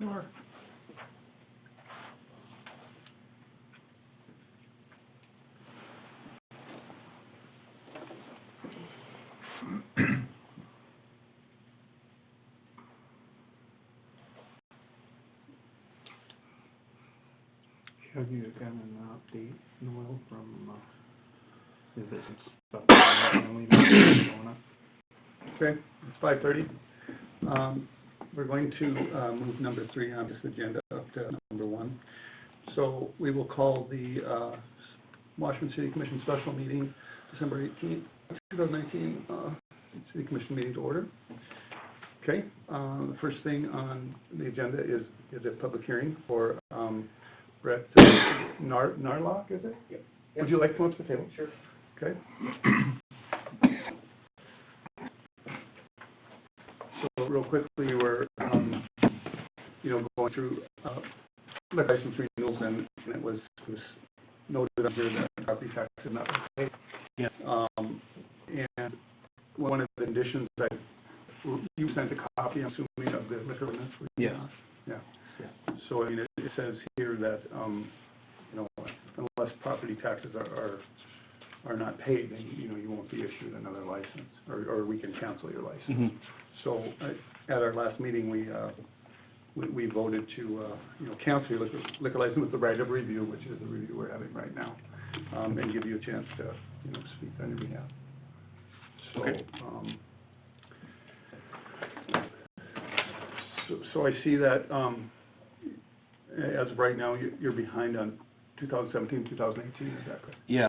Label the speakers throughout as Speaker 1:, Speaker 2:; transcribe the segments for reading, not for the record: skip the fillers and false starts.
Speaker 1: Sure.
Speaker 2: Have you gotten an update, Noel, from, is it some stuff going up?
Speaker 3: Okay, it's 5:30. We're going to move number 3 on this agenda up to number 1. So we will call the Washington City Commission special meeting, December 18th, 2019, City Commission meeting to order. Okay, the first thing on the agenda is a public hearing for Brett Narlock, is it?
Speaker 4: Yep.
Speaker 3: Would you like to come up to the table?
Speaker 4: Sure.
Speaker 3: Okay. So real quickly, we're going through liquor license renewals, and it was noted up here that property tax is not paid.
Speaker 2: Yeah.
Speaker 3: And one of the conditions that you sent a copy, I'm assuming, of the liquor ordinance.
Speaker 2: Yes.
Speaker 3: Yeah. So I mean, it says here that unless property taxes are not paid, then you won't be issued another license, or we can cancel your license.
Speaker 2: Mm-hmm.
Speaker 3: So at our last meeting, we voted to cancel your liquor license with the right of review, which is the review we're having right now, and give you a chance to speak on your behalf. So,
Speaker 2: Okay.
Speaker 3: So I see that as of right now, you're behind on 2017, 2018. Is that correct?
Speaker 2: Yes.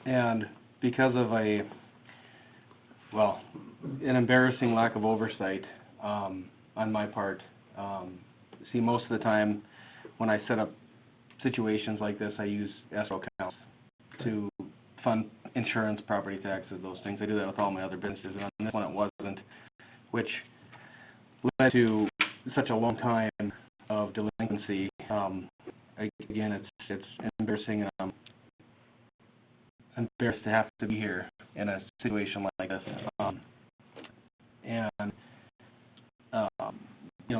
Speaker 2: And because of an embarrassing lack of oversight on my part, see, most of the time when I set up situations like this, I use escrow accounts to fund insurance, property taxes, those things. I do that with all my other businesses, and on this one it wasn't, which led to such a long time of delinquency. Again, it's embarrassing, and I'm embarrassed to have to be here in a situation like this.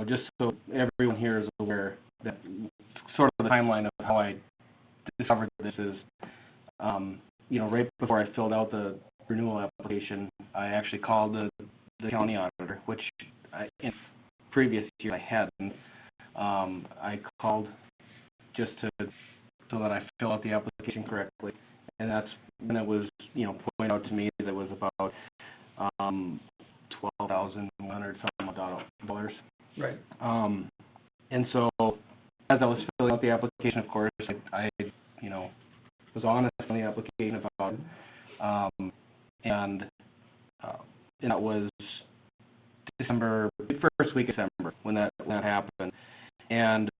Speaker 2: Just so everyone here is aware that sort of the timeline of how I discovered this is, right before I filled out the renewal application, I actually called the county auditor, which in previous years I hadn't. I called just so that I fill out the application correctly, and that's when it was pointed out to me that it was about $12,100 dollars.
Speaker 3: Right.
Speaker 2: And so as I was filling out the application, of course, I was honest on the application about it, and that was first week of December when that happened. And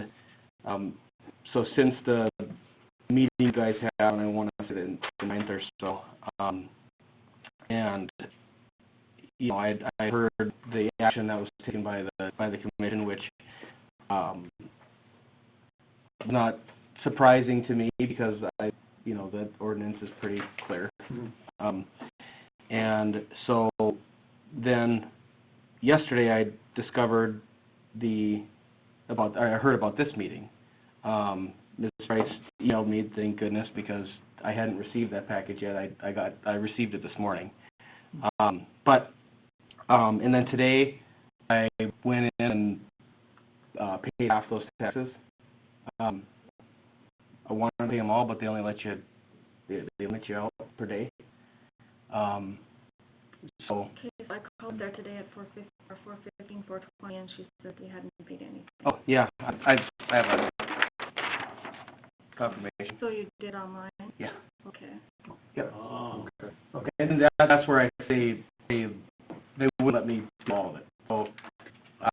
Speaker 2: so since the meeting you guys had, and I want to say it the 9th or so, and I heard the action that was taken by the commission, which was not surprising to me because the ordinance is pretty clear. Mm-hmm. And so then yesterday I discovered I heard about this meeting. Ms. Price emailed me, thank goodness, because I hadn't received that package yet. I received it this morning. And then today I went in and paid off those taxes. I wanted to pay them all, but they only let you out per day. So.
Speaker 1: Okay, so I called there today at 4:15, 4:20, and she said they hadn't paid anything.
Speaker 2: Oh yeah, I have a confirmation.
Speaker 1: So you did online?
Speaker 2: Yeah.
Speaker 1: Okay.
Speaker 2: Yep.
Speaker 3: Oh, okay.
Speaker 2: Okay. And that's where I say they wouldn't let me do all of it. So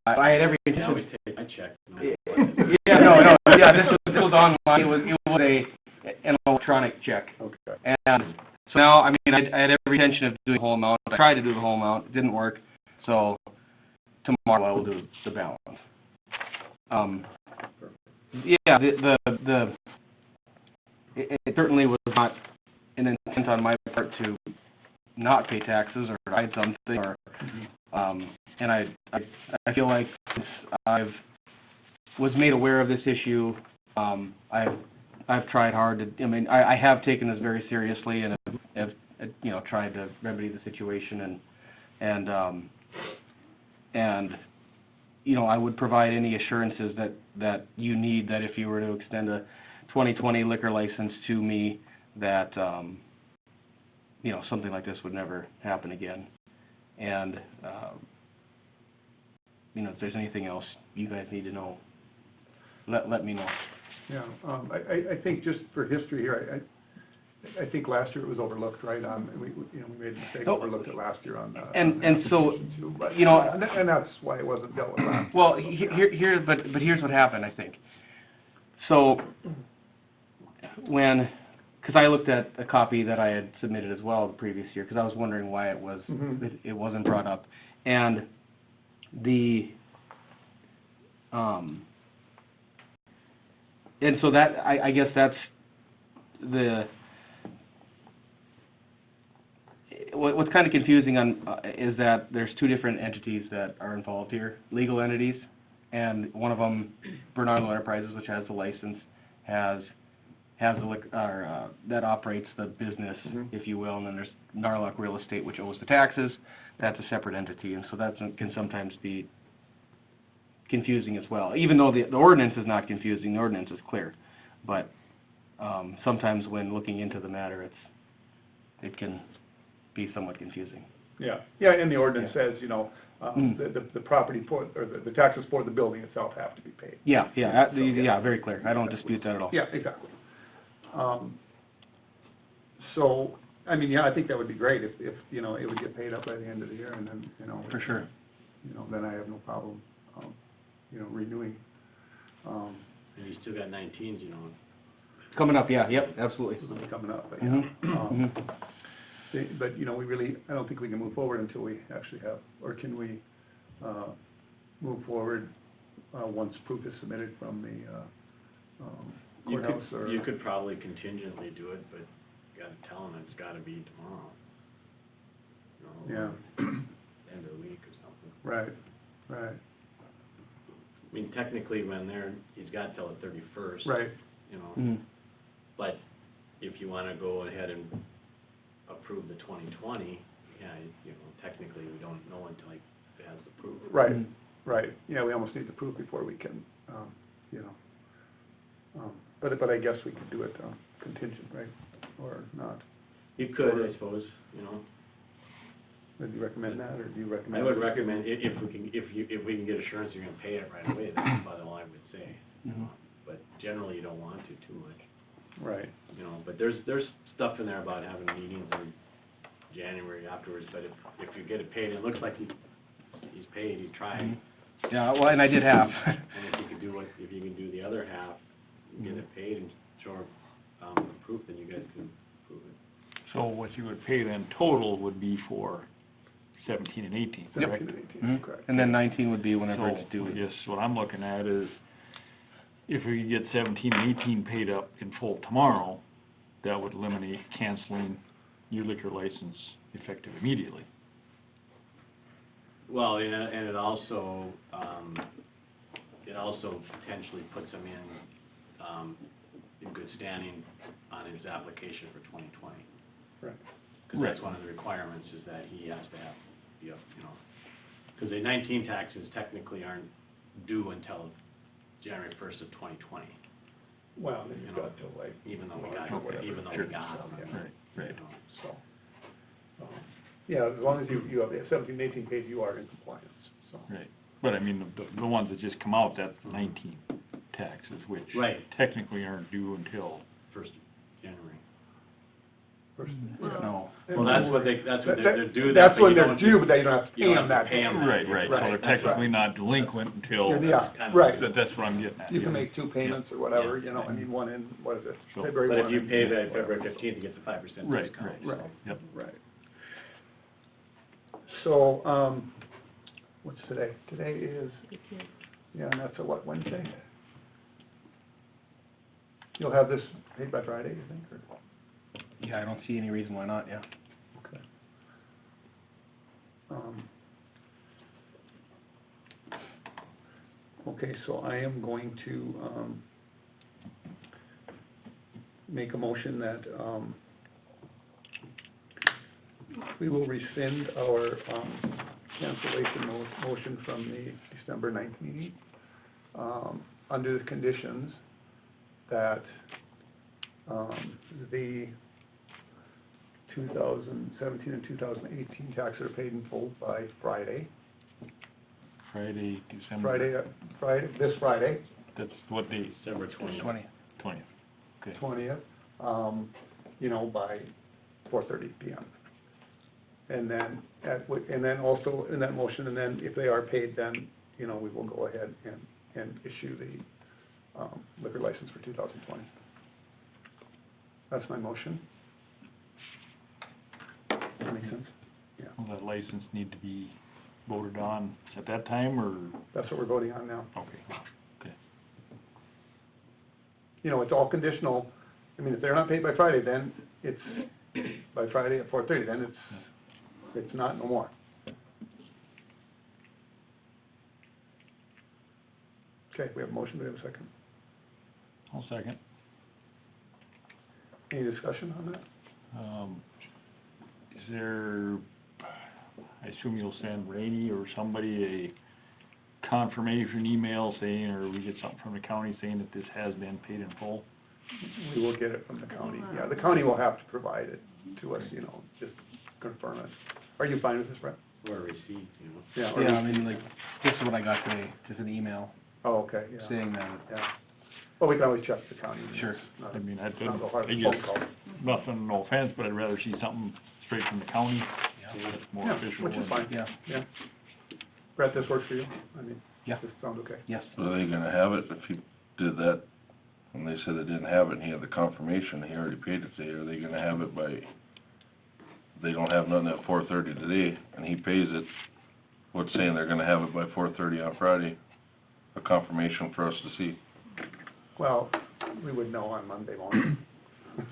Speaker 2: I had every intention.
Speaker 4: I checked.
Speaker 2: Yeah, no, yeah. This was online. It was an electronic check.
Speaker 3: Okay.
Speaker 2: And so now, I mean, I had every intention of doing the whole amount. I tried to do the whole amount. It didn't work. So tomorrow I will do the balance. Yeah, it certainly was not an intent on my part to not pay taxes or hide something or and I feel like since was made aware of this issue, I've tried hard to, I mean, I have taken this very seriously and have you know, tried to remedy the situation and you know, I would provide any assurances that you need, that if you were to extend a 2020 liquor license to me, that, you know, something like this would never happen again. And, you know, if there's anything else you guys need to know, let me know.
Speaker 3: Yeah, I think just for history here, I think last year it was overlooked, right, we made a mistake, overlooked it last year on,
Speaker 2: And so,
Speaker 3: too, but,
Speaker 2: you know,
Speaker 3: and that's why it wasn't dealt with last.
Speaker 2: well, but here's what happened, I think. So, because I looked at a copy that I had submitted as well the previous year, because I was wondering why it wasn't brought up, and and so that, I guess that's what's kind of confusing is that there's two different entities that are involved here, legal entities, and one of them, Bernardo Enterprises, which has the license, has that operates the business, if you will, and then there's Narlock Real Estate, which owes the taxes. That's a separate entity, and so that can sometimes be confusing as well. Even though the ordinance is not confusing, the ordinance is clear, but sometimes when looking into the matter, it can be somewhat confusing.
Speaker 3: Yeah, and the ordinance says, you know, the property or the taxes for the building itself have to be paid.
Speaker 2: Yeah, very clear. I don't dispute that at all.
Speaker 3: Yeah, exactly. So, I mean, yeah, I think that would be great if, you know, it would get paid up by the end of the year, and then, you know.
Speaker 2: For sure.
Speaker 3: You know, then I have no problem, you know, renewing.
Speaker 4: And you still got 19s, you know.
Speaker 2: Coming up, yeah, yep, absolutely.
Speaker 3: Coming up, but, yeah. But, you know, I don't think we can move forward until we actually have, or can we move forward once proof is submitted from the courthouse?
Speaker 4: You could probably contingently do it, but you gotta tell them it's gotta be tomorrow. You know, end of the week or something.
Speaker 3: Right.
Speaker 4: I mean, technically, he's got till the 31st.
Speaker 3: Right.
Speaker 4: You know, but if you wanna go ahead and approve the 2020, yeah, you know, technically, we don't know until he has the proof.
Speaker 3: Right. Yeah, we almost need the proof before we can, you know. But I guess we could do it contingent, right, or not?
Speaker 4: You could, I suppose, you know.
Speaker 3: Would you recommend that, or do you recommend?
Speaker 4: I would recommend, if we can get assurance you're gonna pay it right away, that's about all I would say. But generally, you don't want to too much.
Speaker 3: Right.
Speaker 4: You know, but there's stuff in there about having meetings in January afterwards, but if you get it paid, and it looks like he's paid, he's trying.
Speaker 2: Yeah, well, and I did half.
Speaker 4: And if you can do the other half, get it paid and show proof, then you guys can prove it.
Speaker 5: So what you would pay then total would be for 17 and 18, correct?
Speaker 3: 17 and 18, correct.
Speaker 2: And then 19 would be whenever
Speaker 5: So
Speaker 2: it's due.
Speaker 5: I guess what I'm looking at is, if we could get 17 and 18 paid up in full tomorrow, that would eliminate canceling your liquor license effective immediately.
Speaker 4: Well, and it also potentially puts him in good standing on his application for 2020.
Speaker 3: Right.
Speaker 4: Because that's one of the requirements, is that he has to have, you know, because the 19 taxes technically aren't due until January 1st of 2020.
Speaker 3: Well, then you've got to, like.
Speaker 4: Even though we got
Speaker 3: March or whatever.
Speaker 4: them.
Speaker 5: Right.
Speaker 4: You know,
Speaker 3: So, yeah, as long as you have the 17, 18 paid, you are in compliance, so.
Speaker 5: Right. But I mean, the ones that just come out, that's 19 taxes, which
Speaker 4: Right.
Speaker 5: technically aren't due until
Speaker 4: 1st of January.
Speaker 3: First,
Speaker 2: No.
Speaker 4: Well, that's what they're due.
Speaker 3: That's when
Speaker 4: you
Speaker 3: they're
Speaker 4: don't
Speaker 3: due, but then you don't have to
Speaker 4: you
Speaker 3: pay
Speaker 4: don't
Speaker 3: them
Speaker 4: have
Speaker 3: that
Speaker 4: to pay
Speaker 3: day.
Speaker 4: 'em that
Speaker 5: Right,
Speaker 4: day.
Speaker 5: right, so
Speaker 3: Right,
Speaker 5: they're
Speaker 3: that's
Speaker 5: technically
Speaker 3: right.
Speaker 5: not delinquent until,
Speaker 3: Yeah,
Speaker 4: kind of-
Speaker 3: right.
Speaker 5: that's what I'm getting at.
Speaker 3: You can make two payments or whatever,
Speaker 4: Yeah.
Speaker 3: you know, I mean, one in, what is it,
Speaker 5: So-
Speaker 3: February
Speaker 4: But
Speaker 3: 1.
Speaker 4: if you pay by
Speaker 3: and
Speaker 4: February
Speaker 3: whatever.
Speaker 4: 15th, you get the 5%
Speaker 5: Right,
Speaker 4: discount.
Speaker 5: right.
Speaker 3: Right.
Speaker 5: Yep.
Speaker 3: Right. So, what's today? Today is, yeah, and that's a what, Wednesday? You'll have this paid by Friday, you think, or?
Speaker 2: Yeah, I don't see any reason why not, yeah.
Speaker 3: Okay. Okay, so I am going to, make a motion that, we will rescind our, cancellation motion from the December 9th meeting, under the conditions that, the 2017 and 2018 taxes are paid in full by Friday.
Speaker 5: Friday, December.
Speaker 3: This Friday,
Speaker 5: That's what date?
Speaker 4: December 20th.
Speaker 5: 20th. Okay.
Speaker 3: 20th, you know, by 4:30 PM. And then and then also in that motion, and then if they are paid, then, you know, we will go ahead and issue the, liquor license for 2020. That's my motion. Does that make sense? Yeah,
Speaker 5: Will that license need to be voted on at that time, or?
Speaker 3: that's what we're voting on now.
Speaker 5: Okay, okay.
Speaker 3: You know, it's all conditional. I mean, if they're not paid by Friday, then it's by Friday at 4:30, then it's not no more. Okay, we have a motion, we have a second.
Speaker 5: I'll second.
Speaker 3: Any discussion on that?
Speaker 5: Is there, I assume you'll send Rainey or somebody a confirmation email saying, or we get something from the county saying that this has been paid in full?
Speaker 3: We will get it from the county. Yeah, the county will have to provide it to us, you know, just confirm it. Are you fine with this, Brett?
Speaker 4: Or a receipt, you know.
Speaker 3: Yeah.
Speaker 2: Yeah, I mean, like, this is what I got today, just an email
Speaker 3: Oh, okay, yeah.
Speaker 2: saying that.
Speaker 3: Yeah. Well, we can always check the county.
Speaker 2: Sure.
Speaker 3: It's not-
Speaker 5: I mean,
Speaker 3: not so hard,
Speaker 5: I
Speaker 3: phone
Speaker 5: guess,
Speaker 3: call.
Speaker 5: nothing, no offense, but I'd rather see something straight from the county,
Speaker 2: Yeah.
Speaker 5: that's more
Speaker 3: Yeah,
Speaker 5: official.
Speaker 3: which is
Speaker 5: and-
Speaker 3: fine.
Speaker 2: Yeah,
Speaker 3: Yeah. Brett, this works for you? I mean,
Speaker 2: Yeah.
Speaker 3: this sounds okay?
Speaker 2: yes.
Speaker 6: Are they gonna have it if he did that, and they said they didn't have it, and he had the confirmation, he already paid it today, are they gonna have it by, they don't have nothing at 4:30 today, and he pays it, what's saying they're gonna have it by 4:30 on Friday? A confirmation for us to see.
Speaker 3: Well, we would know on Monday morning.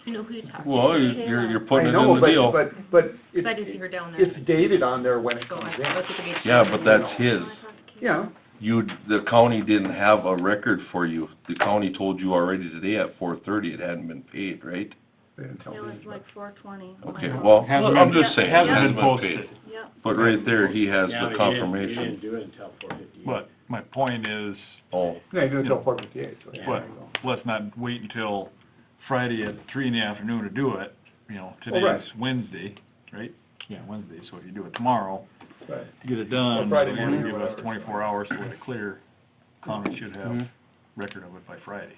Speaker 1: You know who you talked to?
Speaker 6: Well,
Speaker 1: Kayla.
Speaker 6: you're putting
Speaker 3: I
Speaker 6: it
Speaker 3: know,
Speaker 6: in the deal.
Speaker 3: But
Speaker 1: Cause I didn't see her down there.
Speaker 3: it's dated on there when it
Speaker 1: So
Speaker 3: comes
Speaker 1: I
Speaker 3: in.
Speaker 1: looked at the gate.
Speaker 6: Yeah, but that's his.
Speaker 1: Oh, I talked to Kayla.
Speaker 3: Yeah,
Speaker 6: The county didn't have a record for you. The county told you already today at 4:30 it hadn't been paid, right?
Speaker 3: they didn't tell
Speaker 1: It
Speaker 3: me.
Speaker 1: was like 4:20.
Speaker 6: Okay, well,
Speaker 5: Hasn't
Speaker 6: I'm
Speaker 5: been-
Speaker 6: just saying, it
Speaker 1: hasn't
Speaker 6: hasn't
Speaker 5: been
Speaker 6: been
Speaker 5: posted.
Speaker 6: paid.
Speaker 1: Yep.
Speaker 6: But right there, he has
Speaker 4: Yeah,
Speaker 6: the
Speaker 4: but
Speaker 6: confirmation.
Speaker 4: He didn't do it until 4:58.
Speaker 5: But my point is,
Speaker 6: Oh,
Speaker 3: Yeah, you do it
Speaker 5: You know,
Speaker 3: until 4:58, so yeah,
Speaker 5: but
Speaker 3: there you go.
Speaker 5: let's not wait until Friday at 3 in the afternoon to do it, you know,
Speaker 3: Oh, right.
Speaker 5: today's Wednesday, right? Yeah, Wednesday, so if you do it tomorrow,
Speaker 3: Right.
Speaker 5: get it done,
Speaker 3: Friday
Speaker 5: and
Speaker 3: morning or
Speaker 5: give us
Speaker 3: whatever.
Speaker 5: 24 hours to let it clear, county should have
Speaker 2: Mhm.
Speaker 5: record of it by Friday.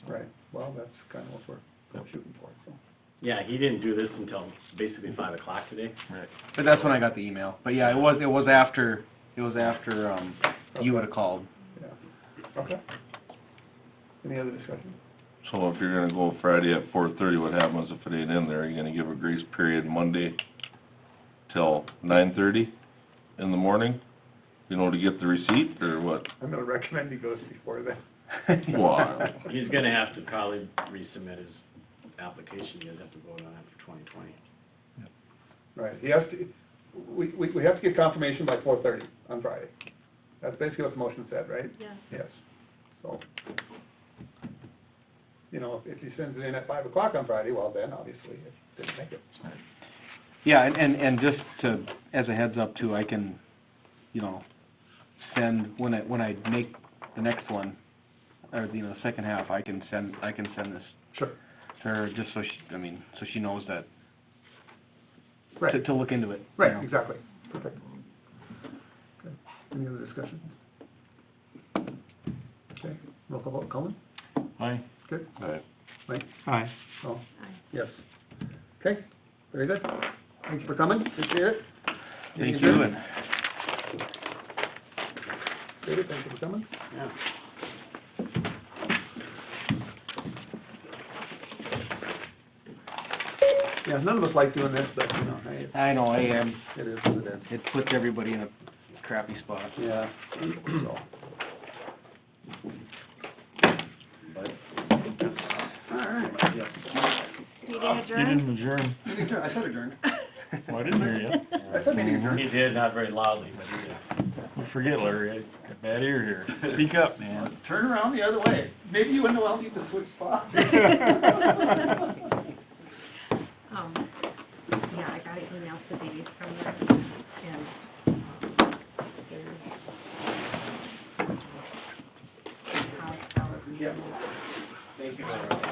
Speaker 5: So,
Speaker 3: Right, well, that's kind of what we're shooting for, so.
Speaker 4: Yeah, he didn't do this until basically 5 o'clock today.
Speaker 5: Right.
Speaker 2: But that's when I got the email. But yeah, it was after, you would've called.
Speaker 3: Yeah, okay. Any other discussion?
Speaker 6: so if you're gonna go Friday at 4:30, what happens if it ain't in there? Are you gonna give a grace period Monday till 9:30 in the morning? You know, to get the receipt, or what?
Speaker 3: I'm gonna recommend he goes before then.
Speaker 6: Wow.
Speaker 4: He's gonna have to probably resubmit his application, you guys have to vote on it for 2020.
Speaker 3: Right, he has to, we have to get confirmation by 4:30 on Friday. That's basically what the motion said, right?
Speaker 1: Yes.
Speaker 3: Yes, so, you know, if he sends it in at 5 o'clock on Friday, well, then obviously it didn't make it.
Speaker 2: Yeah, and just to, as a heads up too, I can, you know, send, when I make the next one, or, you know, the second half, I can send this
Speaker 3: Sure.
Speaker 2: to her, just so so she knows that,
Speaker 3: Right,
Speaker 2: to look into it. you
Speaker 3: right,
Speaker 2: know.
Speaker 3: exactly, perfect. Okay. Any other discussion? Okay, roll call vote, Colin?
Speaker 5: Aye.
Speaker 3: Good,
Speaker 6: Alright.
Speaker 3: Mike?
Speaker 5: Aye.
Speaker 3: Oh,
Speaker 1: Aye.
Speaker 3: yes. Okay, very good. Thanks for coming, appreciate it.
Speaker 2: Thank you, and
Speaker 3: David, thank you for coming.
Speaker 4: Yeah.
Speaker 3: Yeah, none of us like doing this, but, you know, hey,
Speaker 2: I know,
Speaker 3: it is what it is.
Speaker 2: it puts everybody in a crappy spot.
Speaker 3: Yeah, so. All right.
Speaker 1: You didn't
Speaker 5: You
Speaker 1: adjourn?
Speaker 5: didn't adjourn.
Speaker 3: I said adjourn.
Speaker 5: Well, I didn't hear you.
Speaker 3: I said meeting adjourned.
Speaker 4: He did, not very loudly, but he did.
Speaker 5: Forget Larry, I Bad ear here. Speak up, man.
Speaker 3: Turn around the other way. Maybe you and Noel need to switch spots.
Speaker 1: Yeah, I got an email today from them, and,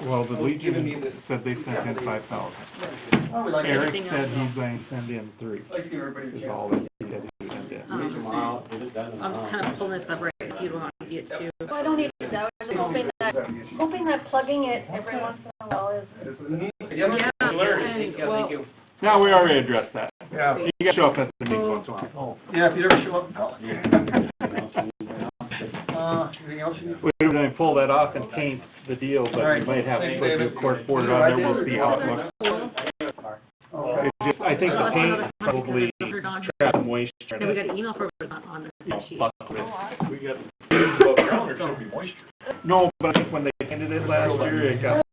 Speaker 7: Well, the Legion said they sent in 5,000.
Speaker 3: Oh, we like
Speaker 7: Eric
Speaker 1: Everything
Speaker 7: said
Speaker 1: else.
Speaker 7: he's going to send in 3,
Speaker 3: Like to give everybody a
Speaker 7: is
Speaker 3: chance.
Speaker 7: all that he said he sent in.
Speaker 4: Meet tomorrow, get it done
Speaker 1: I'm
Speaker 4: tomorrow.
Speaker 1: kind of pulling this up right now, if you don't want to see it too.
Speaker 8: Well, I don't need to, I was just hoping that plugging it every once in a while is.
Speaker 1: Yeah, well,
Speaker 7: Now, we already addressed that.
Speaker 3: Yeah.
Speaker 7: You gotta show up at the meeting once in a while.
Speaker 3: Yeah, if you ever show up, call. Anything else you need?
Speaker 7: We're gonna pull that off and paint the deal, but
Speaker 3: All right.
Speaker 7: we might have to
Speaker 3: Thanks,
Speaker 7: put a
Speaker 3: David.
Speaker 7: new cork board on there, we'll see how it looks.
Speaker 3: Okay.
Speaker 7: It's just, I think the paint probably traps moisture.
Speaker 1: then we got an email for it on the sheet.
Speaker 7: Plus
Speaker 5: We got, above ground, there should be moisture.
Speaker 7: No, but I think when they painted it last year, it got